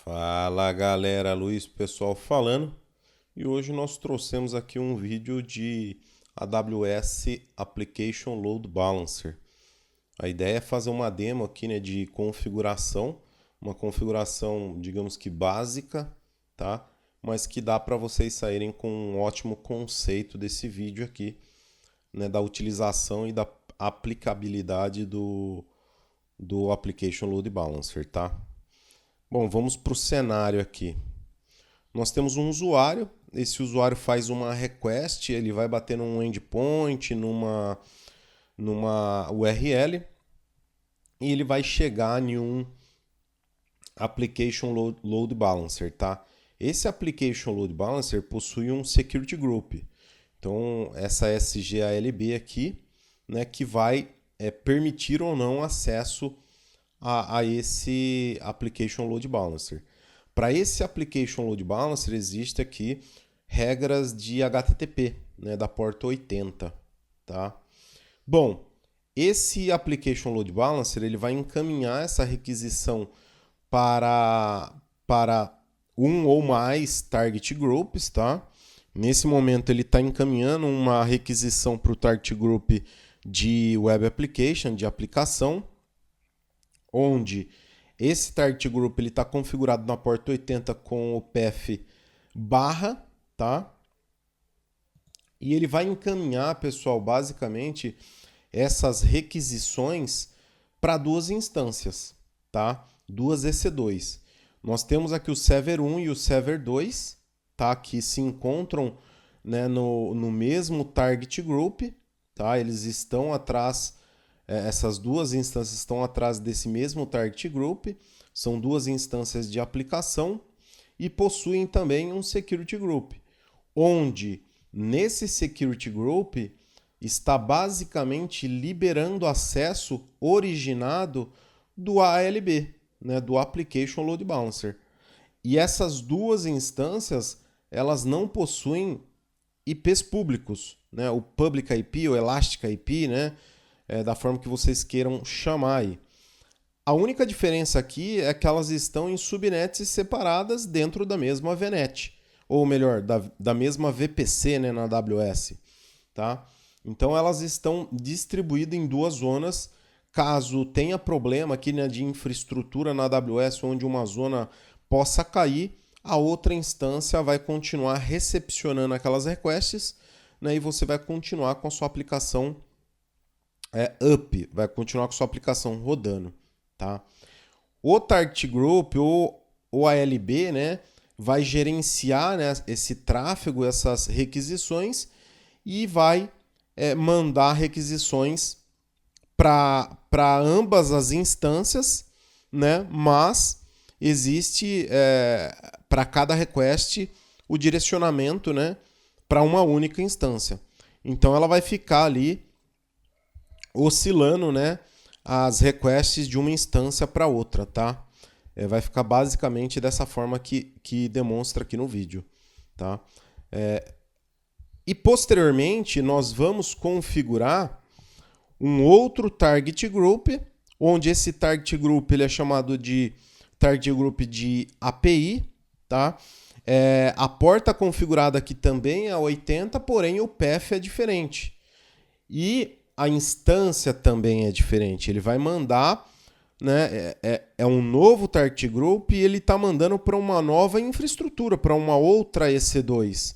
Fala galera, Luiz pessoal falando, e hoje nós trouxemos aqui um vídeo de AWS Application Load Balancer. A ideia é fazer uma demo aqui, né, de configuração, uma configuração, digamos que básica, tá? Mas que dá para vocês saírem com um ótimo conceito desse vídeo aqui, né, da utilização e da aplicabilidade do Application Load Balancer, tá? Bom, vamos para o cenário aqui. Nós temos um usuário, esse usuário faz uma request, ele vai bater num endpoint, numa URL, e ele vai chegar em um Application Load Balancer, tá? Esse Application Load Balancer possui um Security Group. Então, essa SGALB aqui, né, que vai permitir ou não acesso a esse Application Load Balancer. Para esse Application Load Balancer existe aqui regras de HTTP, né, da porta 80, tá? Bom, esse Application Load Balancer ele vai encaminhar essa requisição para um ou mais target groups, tá? Nesse momento ele está encaminhando uma requisição para o target group de Web Application, de aplicação, onde esse target group está configurado na porta 80 com o path barra, tá? E ele vai encaminhar, pessoal, basicamente essas requisições para duas instâncias, tá? Duas EC2. Nós temos aqui o Server 1 e o Server 2, tá? Que se encontram, né, no mesmo target group, tá? Eles estão atrás. Essas duas instâncias estão atrás desse mesmo target group, são duas instâncias de aplicação e possuem também um security group, onde nesse security group está basicamente liberando acesso originado do ALB, né, do Application Load Balancer. E essas duas instâncias, elas não possuem IPs públicos, né, o Public IP, o Elastic IP, né, da forma que vocês queiram chamar aí. A única diferença aqui é que elas estão em subnets separadas dentro da mesma VNet, ou melhor, da mesma VPC, né, na AWS, tá? Então elas estão distribuídas em duas zonas. Caso tenha problema aqui, né, de infraestrutura na AWS, onde uma zona possa cair, a outra instância vai continuar recepcionando aquelas requests, né, e você vai continuar com a sua aplicação vai continuar com sua aplicação rodando, tá? O Target Group ou o ALB, né, vai gerenciar, né, esse tráfego, essas requisições e vai mandar requisições para ambas as instâncias, né? Mas existe para cada request o direcionamento, né, para uma única instância. Então ela vai ficar ali oscilando, né, as requests de uma instância para outra, tá? Vai ficar basicamente dessa forma que demonstra aqui no vídeo, tá? E posteriormente nós vamos configurar um outro target group, onde esse target group ele é chamado de target group de API, tá? A porta configurada aqui também é 80, porém o path é diferente. E a instância também é diferente. Ele vai mandar, né, um novo target group e ele está mandando para uma nova infraestrutura, para uma outra EC2,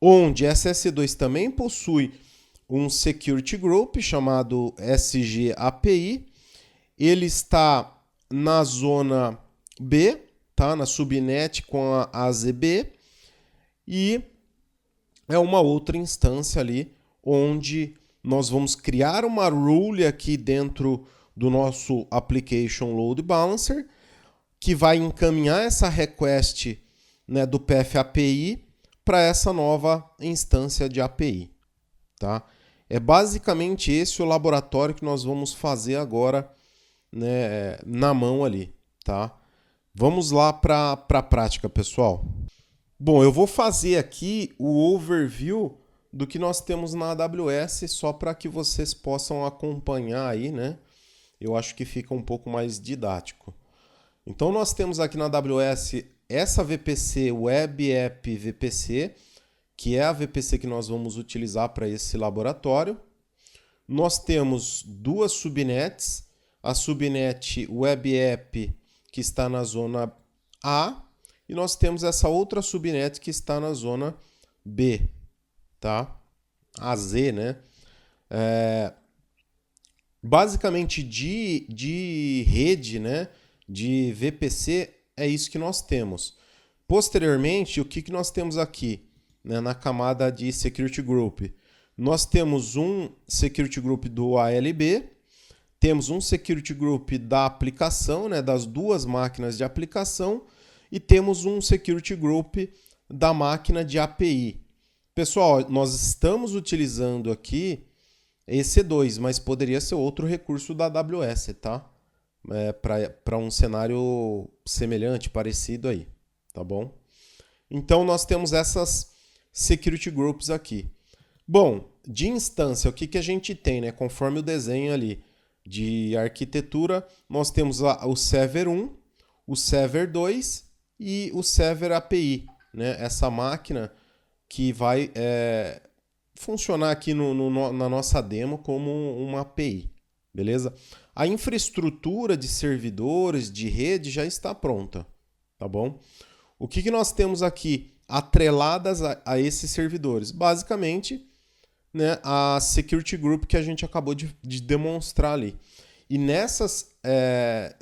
onde essa EC2 também possui um security group chamado SGAPI. Ele está na zona B, tá, na subnet com a AZB, e é uma outra instância ali onde nós vamos criar uma rule aqui dentro do nosso Application Load Balancer, que vai encaminhar essa request, né, do path API para essa nova instância de API, tá? É basicamente esse o laboratório que nós vamos fazer agora, né, na mão ali, tá? Vamos lá para a prática, pessoal. Bom, eu vou fazer aqui o overview do que nós temos na AWS, só para que vocês possam acompanhar aí, né? Eu acho que fica um pouco mais didático. Então nós temos aqui na AWS essa VPC Web App VPC, que é a VPC que nós vamos utilizar para esse laboratório. Nós temos duas subnets, a subnet Web App que está na zona A e nós temos essa outra subnet que está na zona B, tá? AZ, né? Basicamente de rede, né? De VPC é isso que nós temos. Posteriormente, o que nós temos aqui, né, na camada de Security Group? Nós temos um Security Group do ALB, temos um Security Group da aplicação, né, das duas máquinas de aplicação, e temos um Security Group da máquina de API. Pessoal, nós estamos utilizando aqui EC2, mas poderia ser outro recurso da AWS, tá? Para um cenário semelhante, parecido aí, tá bom? Então, nós temos essas Security Groups aqui. Bom, de instância, o que a gente tem, né? Conforme o desenho ali de arquitetura, nós temos o Server 1, o Server 2 e o Server API, né? Essa máquina que vai funcionar aqui na nossa demo como uma API, beleza? A infraestrutura de servidores, de rede já está pronta, tá bom? O que nós temos aqui atreladas a esses servidores? Basicamente, né, a Security Group que a gente acabou de demonstrar ali. E nessas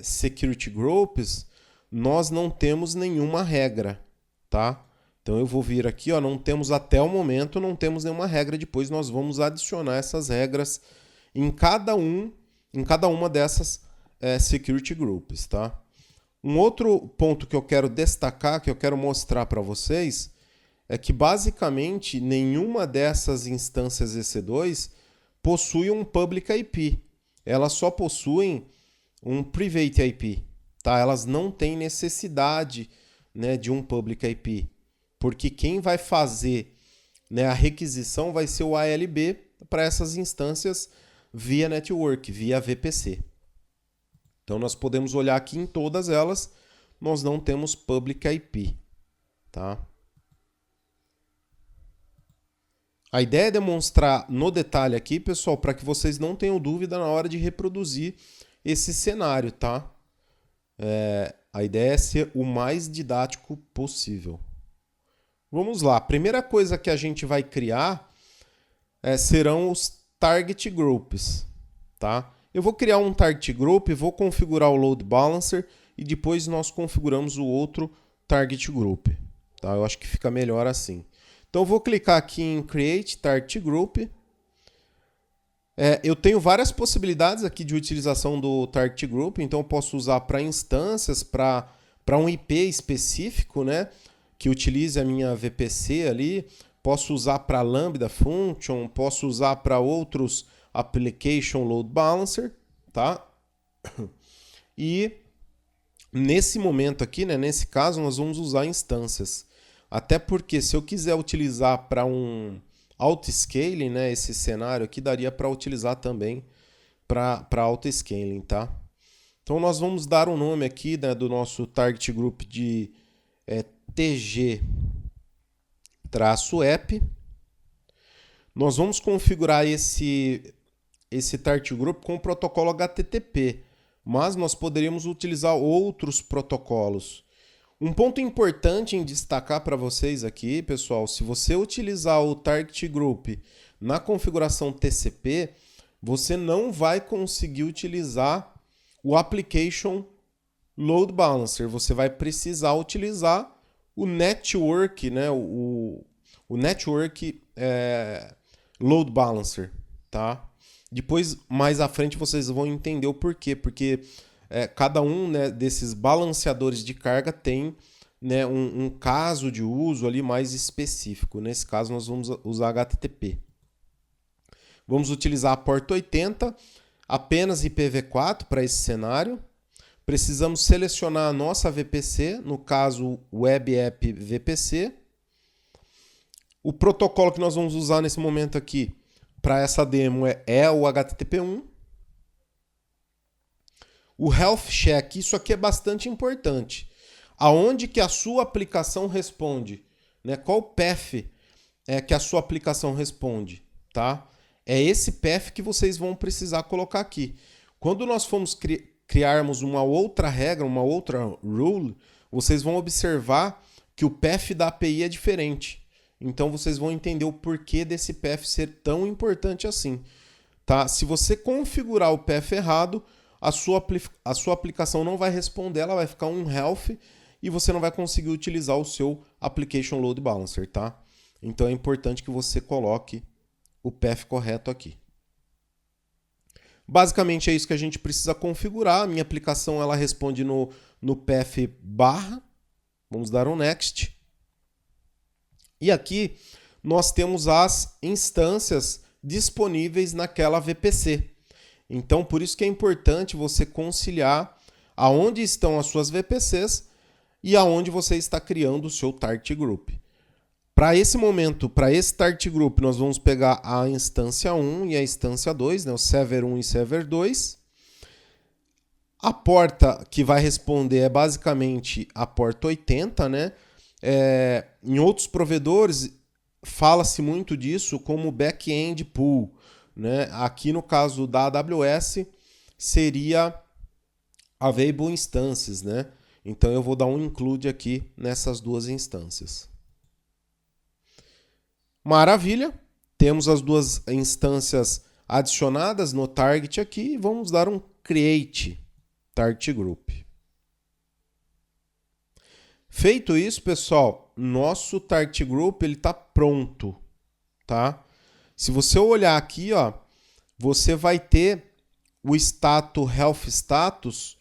Security Groups, nós não temos nenhuma regra, tá? Então eu vou vir aqui, ó, não temos até o momento, não temos nenhuma regra, depois nós vamos adicionar essas regras em cada uma dessas Security Groups, tá? Um outro ponto que eu quero destacar, que eu quero mostrar para vocês, é que basicamente nenhuma dessas instâncias EC2 possui um Public IP. Elas só possuem um Private IP, tá? Elas não têm necessidade, né, de um Public IP, porque quem vai fazer, né, a requisição vai ser o ALB para essas instâncias via network, via VPC. Então nós podemos olhar aqui em todas elas, nós não temos Public IP, tá? A ideia é demonstrar no detalhe aqui, pessoal, para que vocês não tenham dúvida na hora de reproduzir esse cenário, tá? A ideia é ser o mais didático possível. Vamos lá. A primeira coisa que a gente vai criar serão os Target Groups, tá? Eu vou criar um Target Group, vou configurar o Load Balancer e depois nós configuramos o outro Target Group, tá? Eu acho que fica melhor assim. Então eu vou clicar aqui em Create Target Group. Eu tenho várias possibilidades aqui de utilização do Target Group, então eu posso usar para instâncias, para um IP específico, né, que utilize a minha VPC ali, posso usar para Lambda Function, posso usar para outros Application Load Balancer, tá? E nesse momento aqui, né, nesse caso, nós vamos usar instâncias. Até porque se eu quiser utilizar para um auto-scaling, né, esse cenário aqui daria para utilizar também para auto-scaling, tá? Então nós vamos dar um nome aqui, né, do nosso Target Group de TG-app. Nós vamos configurar esse Target Group com o protocolo HTTP, mas nós poderíamos utilizar outros protocolos. Um ponto importante em destacar para vocês aqui, pessoal, se você utilizar o Target Group na configuração TCP, você não vai conseguir utilizar o Application Load Balancer. Você vai precisar utilizar o Network, né? o Network Load Balancer, tá? Depois, mais à frente, vocês vão entender o porquê. Porque cada um, né, desses balanceadores de carga tem, né, um caso de uso ali mais específico. Nesse caso, nós vamos usar HTTP. Vamos utilizar a porta 80, apenas IPv4 para esse cenário. Precisamos selecionar a nossa VPC, no caso Web App VPC. O protocolo que nós vamos usar nesse momento aqui para essa demo é o HTTP1. O health check, isso aqui é bastante importante. Aonde que a sua aplicação responde? Né? Qual path que a sua aplicação responde? Tá? É esse path que vocês vão precisar colocar aqui. Quando nós formos criarmos uma outra regra, uma outra rule, vocês vão observar que o path da API é diferente. Então vocês vão entender o porquê desse path ser tão importante assim. Tá? Se você configurar o path errado, a sua aplicação não vai responder, ela vai ficar um health e você não vai conseguir utilizar o seu Application Load Balancer. Tá? Então é importante que você coloque o path correto aqui. Basicamente é isso que a gente precisa configurar. A minha aplicação ela responde no path barra. Vamos dar um next. E aqui nós temos as instâncias disponíveis naquela VPC. Então, por isso que é importante você conciliar aonde estão as suas VPCs e aonde você está criando o seu Tart Group. Para esse momento, para esse Tart Group, nós vamos pegar a instância 1 e a instância 2, né, o server 1 e server 2. A porta que vai responder é basicamente a porta 80, né? Em outros provedores, fala-se muito disso como back-end pool. Né? Aqui no caso da AWS, seria Available Instances. Né? Então eu vou dar um include aqui nessas duas instâncias. Maravilha! Temos as duas instâncias adicionadas no target aqui e vamos dar um create Tart Group. Feito isso, pessoal, nosso Tart Group está pronto. Tá? Se você olhar aqui, ó, você vai ter o health status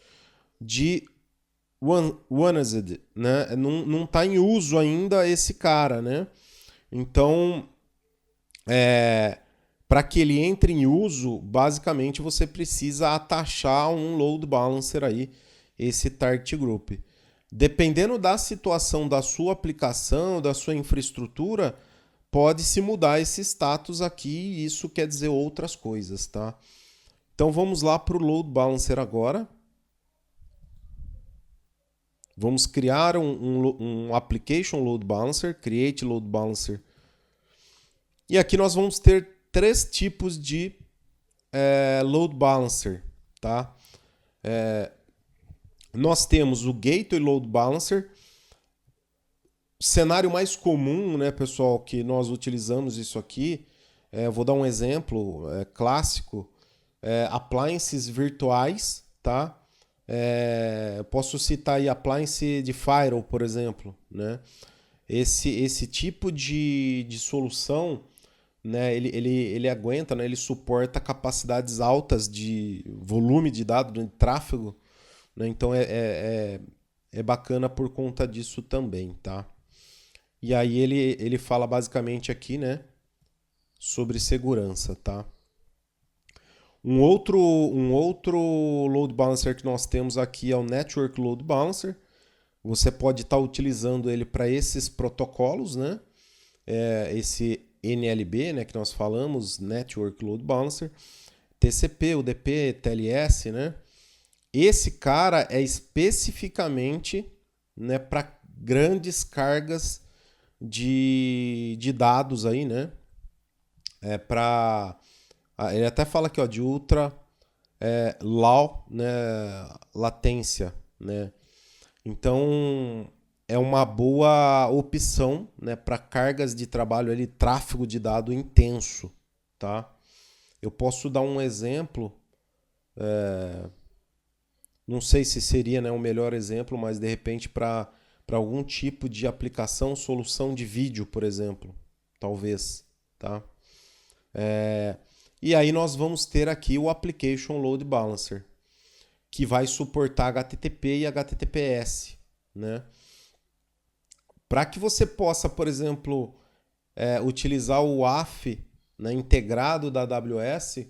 de used, né? Não está em uso ainda esse cara, né? Então, para que ele entre em uso, basicamente você precisa atachar um load balancer aí, esse Tart Group. Dependendo da situação da sua aplicação, da sua infraestrutura, pode-se mudar esse status aqui e isso quer dizer outras coisas, tá? Então vamos lá para o Load Balancer agora. Vamos criar um Application Load Balancer, Create Load Balancer. E aqui nós vamos ter 3 tipos de Load Balancer, tá? Nós temos o Gateway Load Balancer. Cenário mais comum, né, pessoal, que nós utilizamos isso aqui, vou dar um exemplo clássico, appliances virtuais, tá? Posso citar aí appliance de firewall, por exemplo, né? Esse tipo de solução, né, ele aguenta, né, ele suporta capacidades altas de volume de dados, de tráfego, né? Então é bacana por conta disso também, tá? E aí ele fala basicamente aqui, né, sobre segurança, tá? Um outro load balancer que nós temos aqui é o Network Load Balancer. Você pode estar utilizando ele para esses protocolos, né? Esse NLB, né, que nós falamos, Network Load Balancer, TCP, UDP, TLS, né? Esse cara é especificamente, né, para grandes cargas de dados aí, né? Ele até fala aqui, ó, de ultra low, né, latência, né? Então é uma boa opção, né, para cargas de trabalho ali, tráfego de dado intenso, tá? Eu posso dar um exemplo, não sei se seria, né, o melhor exemplo, mas de repente para algum tipo de aplicação, solução de vídeo, por exemplo, talvez, tá? E aí nós vamos ter aqui o Application Load Balancer, que vai suportar HTTP e HTTPS, né? Para que você possa, por exemplo, utilizar o WAF, né, integrado da AWS,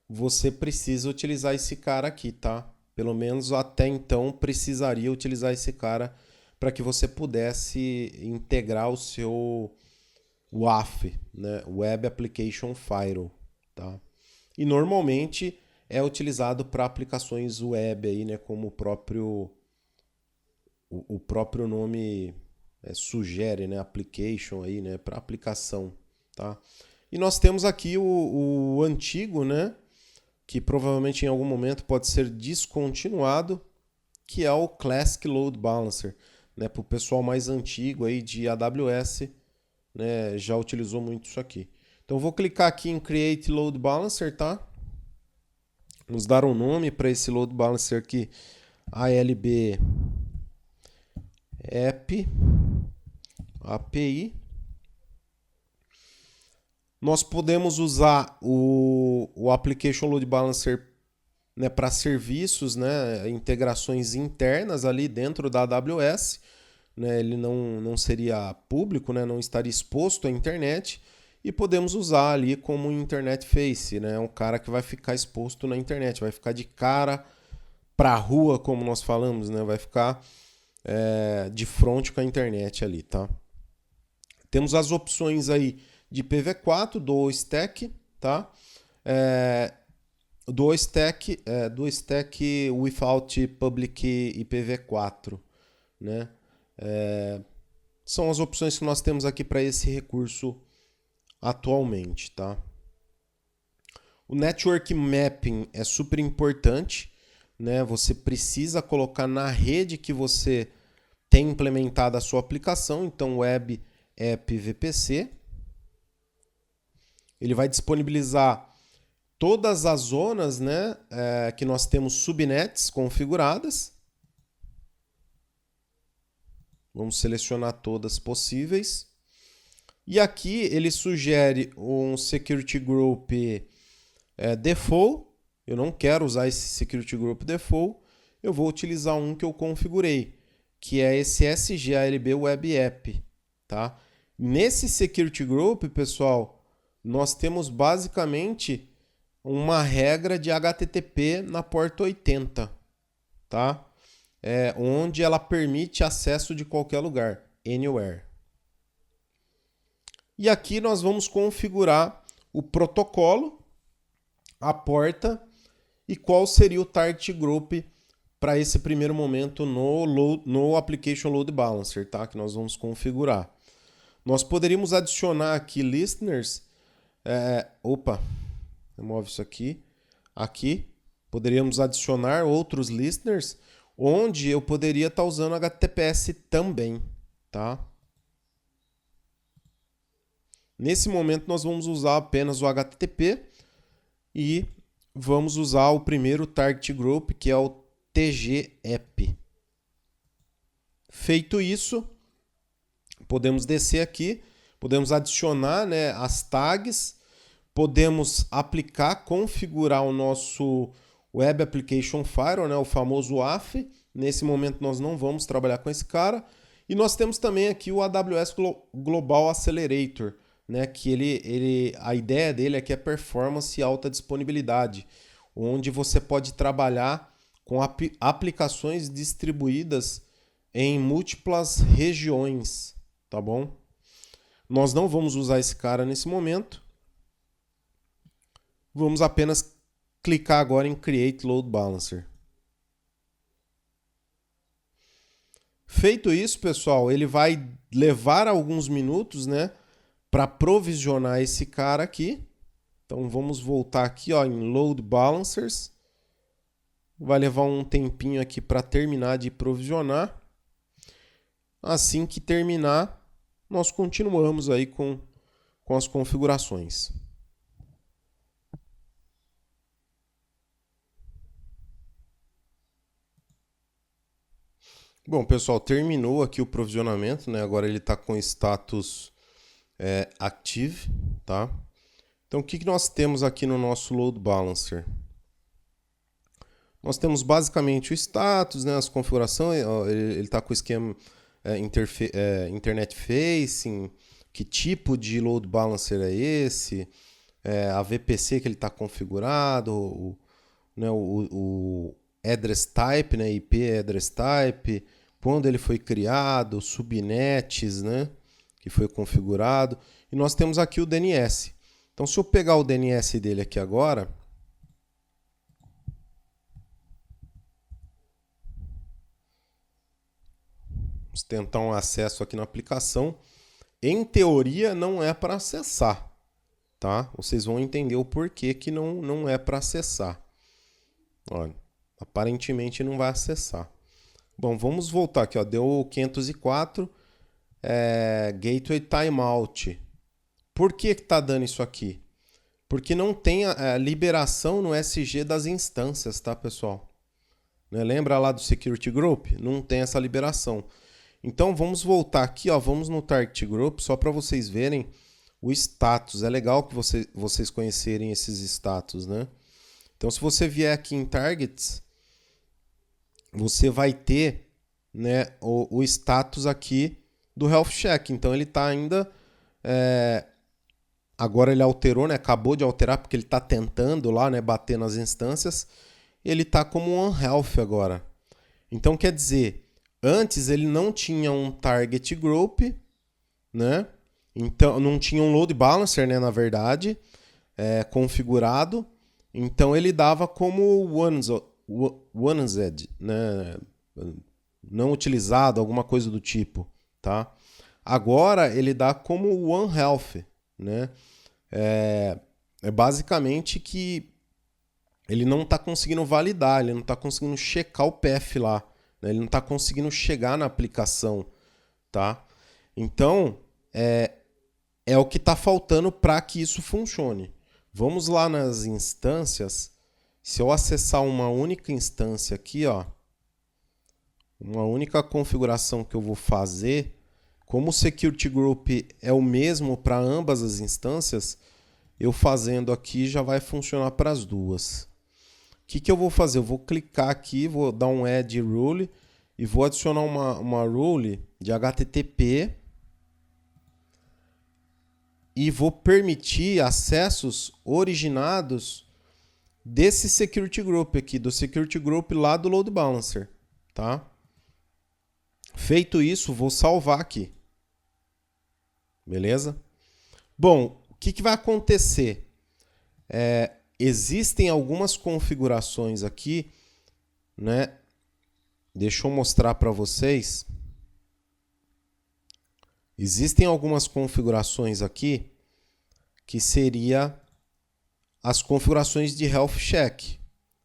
você precisa utilizar esse cara aqui, tá? Pelo menos até então precisaria utilizar esse cara para que você pudesse integrar o seu WAF, né? Web Application Firewall, tá? E normalmente é utilizado para aplicações web aí, né, como o próprio nome sugere, né, application aí, né, para aplicação, tá? E nós temos aqui o antigo, né, que provavelmente em algum momento pode ser descontinuado, que é o Classic Load Balancer, né, para o pessoal mais antigo aí de AWS, né, já utilizou muito isso aqui. Então vou clicar aqui em Create Load Balancer, tá? Vamos dar um nome para esse Load Balancer aqui, ALB App API. Nós podemos usar o Application Load Balancer, né, para serviços, né, integrações internas ali dentro da AWS. Né, ele não seria público, né, não estaria exposto à internet. E podemos usar ali como internet face, né, um cara que vai ficar exposto na internet, vai ficar de cara para a rua, como nós falamos, né, vai ficar de frente com a internet ali, tá? Temos as opções aí de PV4, do stack, tá? Do stack without public IPv4, né? São as opções que nós temos aqui para esse recurso atualmente, tá? O network mapping é super importante, né? Você precisa colocar na rede que você tem implementada a sua aplicação, então Web App VPC. Ele vai disponibilizar todas as zonas, né, que nós temos subnets configuradas. Vamos selecionar todas possíveis. E aqui ele sugere um Security Group Default. Eu não quero usar esse Security Group Default. Eu vou utilizar um que eu configurei, que é esse SGALB Web App. Tá? Nesse Security Group, pessoal, nós temos basicamente uma regra de HTTP na porta 80, tá? Onde ela permite acesso de qualquer lugar, anywhere. E aqui nós vamos configurar o protocolo, a porta e qual seria o target group para esse primeiro momento no Application Load Balancer, tá? Que nós vamos configurar. Nós poderíamos adicionar aqui listeners. Remove isso aqui. Aqui poderíamos adicionar outros listeners, onde eu poderia estar usando HTTPS também, tá? Nesse momento nós vamos usar apenas o HTTP e vamos usar o primeiro target group, que é o TG-App. Feito isso, podemos descer aqui, podemos adicionar, né, as tags, podemos aplicar, configurar o nosso Web Application Firewall, né, o famoso WAF. Nesse momento nós não vamos trabalhar com esse cara. E nós temos também aqui o AWS Global Accelerator, né, que a ideia dele é que é performance e alta disponibilidade, onde você pode trabalhar com aplicações distribuídas em múltiplas regiões, tá bom? Nós não vamos usar esse cara nesse momento. Vamos apenas clicar agora em Create Load Balancer. Feito isso, pessoal, ele vai levar alguns minutos, né, para provisionar esse cara aqui. Então vamos voltar aqui, ó, em Load Balancers. Vai levar um tempinho aqui para terminar de provisionar. Assim que terminar, nós continuamos aí com as configurações. Bom, pessoal, terminou aqui o provisionamento, né? Agora ele está com status active, tá? Então, o que nós temos aqui no nosso Load Balancer? Nós temos basicamente o status, né? As configurações, ele está com o esquema Internet Facing, que tipo de Load Balancer é esse, a VPC que ele está configurado, o address type, né? IP address type, quando ele foi criado, subnets, né? Que foi configurado. E nós temos aqui o DNS. Então, se eu pegar o DNS dele aqui agora, Vamos tentar um acesso aqui na aplicação. Em teoria, não é para acessar, tá? Vocês vão entender o porquê que não é para acessar. Olha, aparentemente não vai acessar. Bom, vamos voltar aqui, ó. Deu 504, Gateway Timeout. Por que está dando isso aqui? Porque não tem a liberação no SG das instâncias, tá, pessoal? Né? Lembra lá do Security Group? Não tem essa liberação. Então, vamos voltar aqui, ó, vamos no Target Group, só para vocês verem o status. É legal que vocês conhecerem esses status, né? Então, se você vier aqui em Targets, você vai ter, né, o status aqui do Health Check. Então, ele está ainda... Agora ele alterou, né? Acabou de alterar, porque ele está tentando lá, né, bater nas instâncias. Ele está como um Health agora. Então, quer dizer... Antes ele não tinha um target group, né? Então não tinha um load balancer, né, na verdade, configurado. Então ele dava como OneZ, né? Não utilizado, alguma coisa do tipo, tá? Agora ele dá como One Health, né? É basicamente que ele não está conseguindo validar, ele não está conseguindo checar o path lá. Ele não está conseguindo chegar na aplicação, tá? Então, é o que está faltando para que isso funcione. Vamos lá nas instâncias. Se eu acessar uma única instância aqui, ó, uma única configuração que eu vou fazer, como o Security Group é o mesmo para ambas as instâncias, eu fazendo aqui já vai funcionar para as duas. O que eu vou fazer? Eu vou clicar aqui, vou dar um Add Rule e vou adicionar uma rule de HTTP e vou permitir acessos originados desse Security Group aqui, do Security Group lá do Load Balancer, tá? Feito isso, vou salvar aqui. Beleza? Bom, o que vai acontecer? Existem algumas configurações aqui, né? Deixa eu mostrar para vocês. Existem algumas configurações aqui que seria as configurações de Health Check.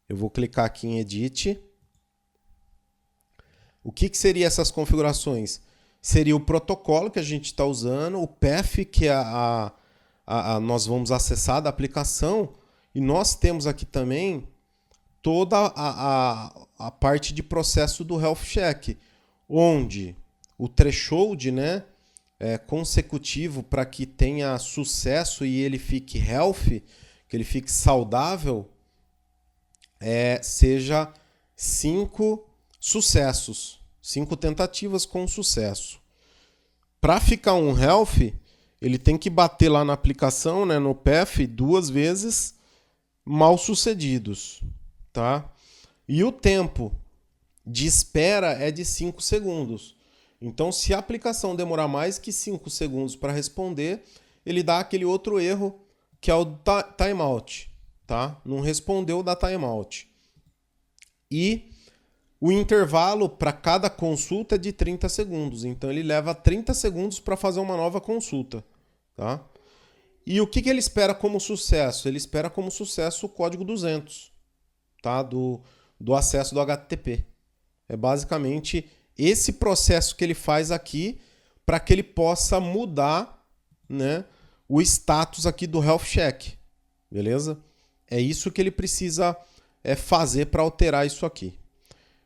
Eu vou clicar aqui em Edit. O que seria essas configurações? Seria o protocolo que a gente está usando, o path que nós vamos acessar da aplicação. E nós temos aqui também toda a parte de processo do Health Check, onde o threshold, né, consecutivo para que tenha sucesso e ele fique healthy, que ele fique saudável, seja 5 sucessos, 5 tentativas com sucesso. Para ficar um healthy, ele tem que bater lá na aplicação, né, no path, 2 vezes mal sucedidos, tá? E o tempo de espera é de 5 segundos. Então, se a aplicação demorar mais que 5 segundos para responder, ele dá aquele outro erro que é o timeout, tá? Não respondeu, dá timeout. E o intervalo para cada consulta é de 30 segundos. Então, ele leva 30 segundos para fazer uma nova consulta, tá? E o que ele espera como sucesso? Ele espera como sucesso o código 200, tá? Do acesso do HTTP. É basicamente esse processo que ele faz aqui para que ele possa mudar, né, o status aqui do Health Check. Beleza? É isso que ele precisa fazer para alterar isso aqui.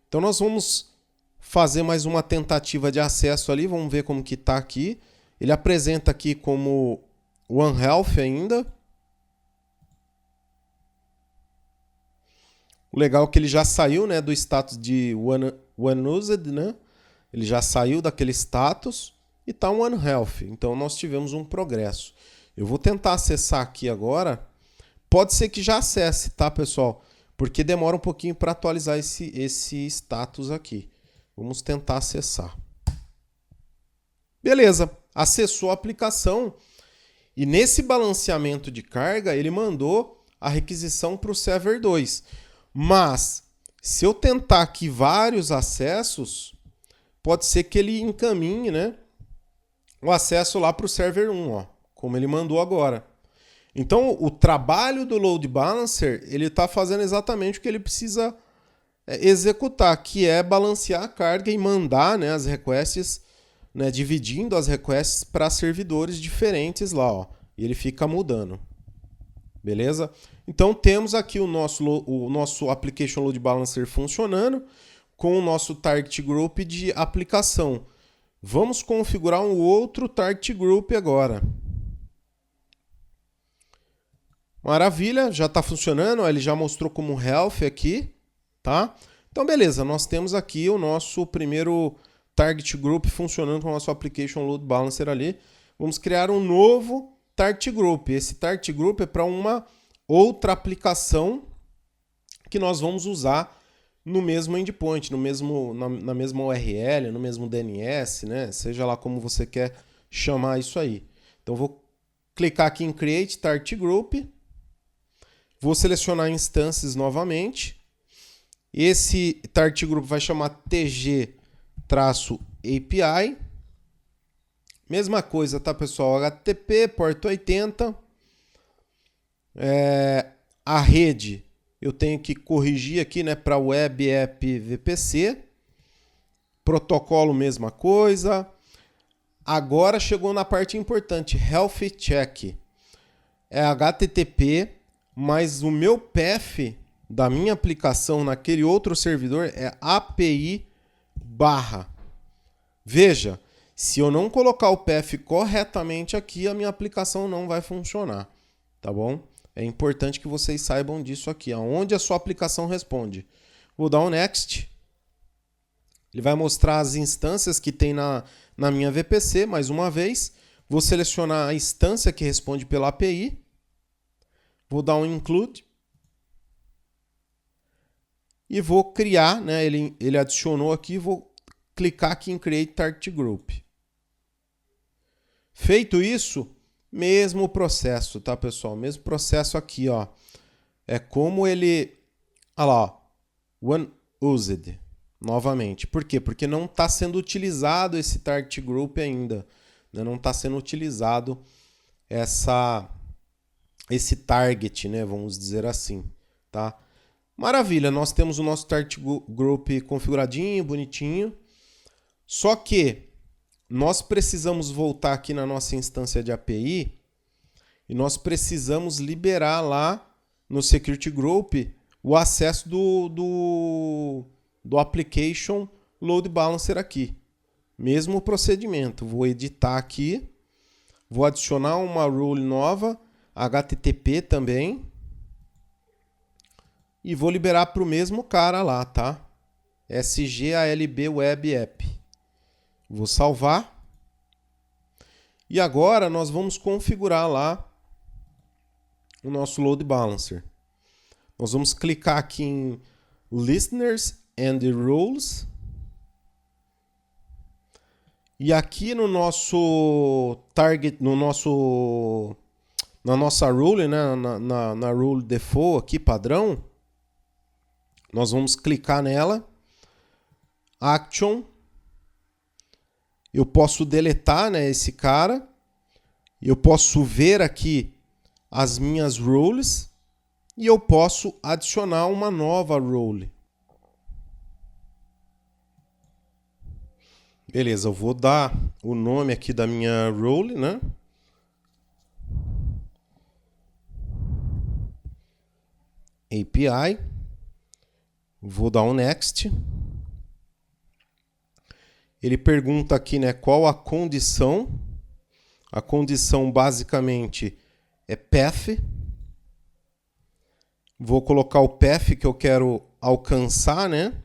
Então nós vamos fazer mais uma tentativa de acesso ali. Vamos ver como que está aqui. Ele apresenta aqui como One Health ainda. O legal é que ele já saiu, né, do status de One Used, né? Ele já saiu daquele status e está um One Health. Então nós tivemos um progresso. Eu vou tentar acessar aqui agora. Pode ser que já acesse, tá, pessoal? Porque demora um pouquinho para atualizar esse status aqui. Vamos tentar acessar. Beleza, acessou a aplicação. E nesse balanceamento de carga, ele mandou a requisição para o Server 2. Mas, se eu tentar aqui vários acessos, pode ser que ele encaminhe, né, o acesso lá para o server 1, ó, como ele mandou agora. Então, o trabalho do load balancer, ele está fazendo exatamente o que ele precisa executar, que é balancear a carga e mandar, né, as requests, né, dividindo as requests para servidores diferentes lá, ó, e ele fica mudando. Beleza? Então, temos aqui o nosso Application Load Balancer funcionando com o nosso Target Group de aplicação. Vamos configurar um outro Target Group agora. Maravilha, já está funcionando, ele já mostrou como Health aqui, tá? Então, beleza, nós temos aqui o nosso primeiro Target Group funcionando com o nosso Application Load Balancer ali. Vamos criar um novo Target Group. Esse Target Group é para uma outra aplicação que nós vamos usar no mesmo endpoint, na mesma URL, no mesmo DNS, né? Seja lá como você quer chamar isso aí. Então, vou clicar aqui em Create Target Group. Vou selecionar instâncias novamente. Esse Target Group vai chamar TG-API. Mesma coisa, tá, pessoal? HTTP, porta 80. A rede, eu tenho que corrigir aqui, né, para Web App VPC. Protocolo, mesma coisa. Agora chegou na parte importante, Health Check. É HTTP, mas o meu path da minha aplicação naquele outro servidor é API/. Veja, se eu não colocar o path corretamente aqui, a minha aplicação não vai funcionar, tá bom? É importante que vocês saibam disso aqui, aonde a sua aplicação responde. Vou dar um Next. Ele vai mostrar as instâncias que tem na minha VPC, mais uma vez. Vou selecionar a instância que responde pela API. Vou dar um Include. E vou criar, né? Ele adicionou aqui, vou clicar aqui em Create Target Group. Feito isso, mesmo processo, tá, pessoal? Mesmo processo aqui, ó. É como ele... Olha lá, ó. When used. Novamente. Por quê? Porque não está sendo utilizado esse Target Group ainda. Né? Não está sendo utilizado esse target, né? Vamos dizer assim, tá? Maravilha, nós temos o nosso Target Group configuradinho, bonitinho. Só que nós precisamos voltar aqui na nossa instância de API e nós precisamos liberar lá no Security Group o acesso do Application Load Balancer aqui. Mesmo procedimento. Vou editar aqui, vou adicionar uma rule nova, HTTP também, e vou liberar para o mesmo cara lá, tá? SGALB Web App. Vou salvar. E agora nós vamos configurar lá o nosso Load Balancer. Nós vamos clicar aqui em Listeners and Rules. E aqui no nosso target, na nossa rule, né, na rule default aqui, padrão, nós vamos clicar nela. Action. Eu posso deletar, né, esse cara. Eu posso ver aqui as minhas rules. E eu posso adicionar uma nova rule. Beleza, eu vou dar o nome aqui da minha rule, né? API. Vou dar um Next. Ele pergunta aqui, né, qual a condição. A condição basicamente é path. Vou colocar o path que eu quero alcançar, né?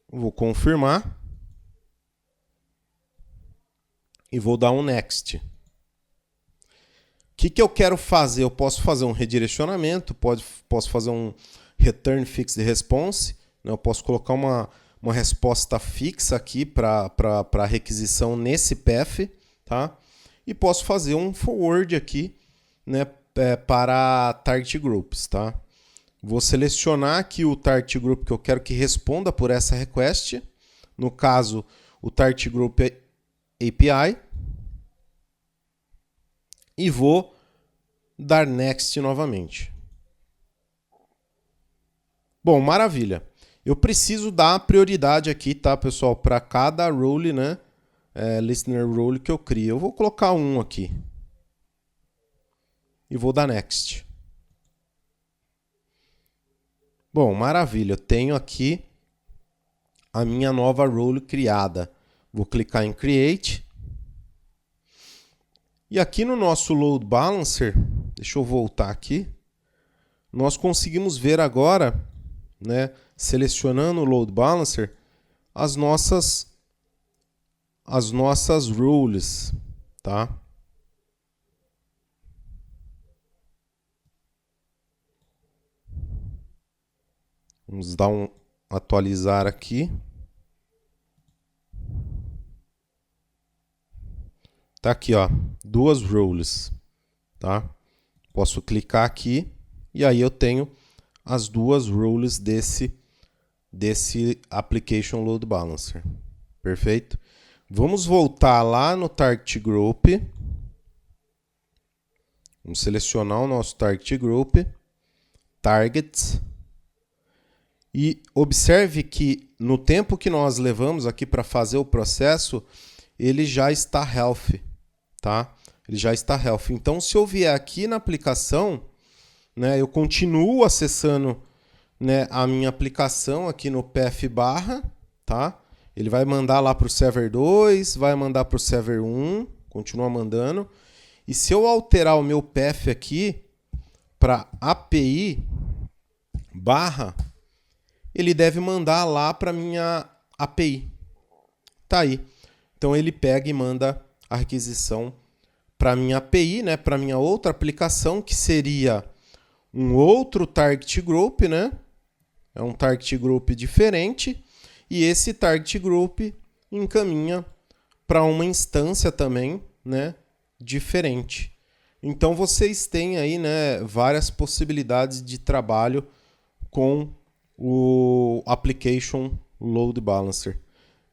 Vou confirmar. E vou dar um Next. O que eu quero fazer? Eu posso fazer um redirecionamento, posso fazer um Return Fixed Response. Né? Eu posso colocar uma resposta fixa aqui para a requisição nesse path. Tá? E posso fazer um forward aqui, né, para target groups, tá? Vou selecionar aqui o target group que eu quero que responda por essa request. No caso, o target group API. E vou dar next novamente. Bom, maravilha. Eu preciso dar prioridade aqui, tá, pessoal, para cada role, né? Listener role que eu crio. Eu vou colocar um aqui. E vou dar next. Bom, maravilha. Eu tenho aqui a minha nova role criada. Vou clicar em Create. E aqui no nosso Load Balancer, deixa eu voltar aqui, nós conseguimos ver agora, né, selecionando o Load Balancer, as nossas rules, tá? Vamos dar um atualizar aqui. Tá aqui, ó, duas rules, tá? Posso clicar aqui e aí eu tenho as duas rules desse Application Load Balancer. Perfeito? Vamos voltar lá no Target Group. Vamos selecionar o nosso Target Group, Targets. E observe que no tempo que nós levamos aqui para fazer o processo, ele já está healthy, tá? Ele já está healthy. Então, se eu vier aqui na aplicação, né, eu continuo acessando, né, a minha aplicação aqui no path barra, tá? Ele vai mandar lá para o server 2, vai mandar para o server 1, continua mandando. E se eu alterar o meu path aqui para API barra, ele deve mandar lá para minha API. Tá aí. Então ele pega e manda a requisição para minha API, né, para minha outra aplicação, que seria um outro target group, né? É um target group diferente, e esse target group encaminha para uma instância também, né, diferente. Então vocês têm aí, né, várias possibilidades de trabalho com o Application Load Balancer.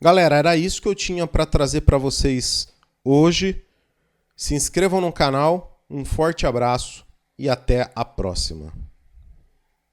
Galera, era isso que eu tinha para trazer para vocês hoje. Se inscrevam no canal, um forte abraço e até a próxima.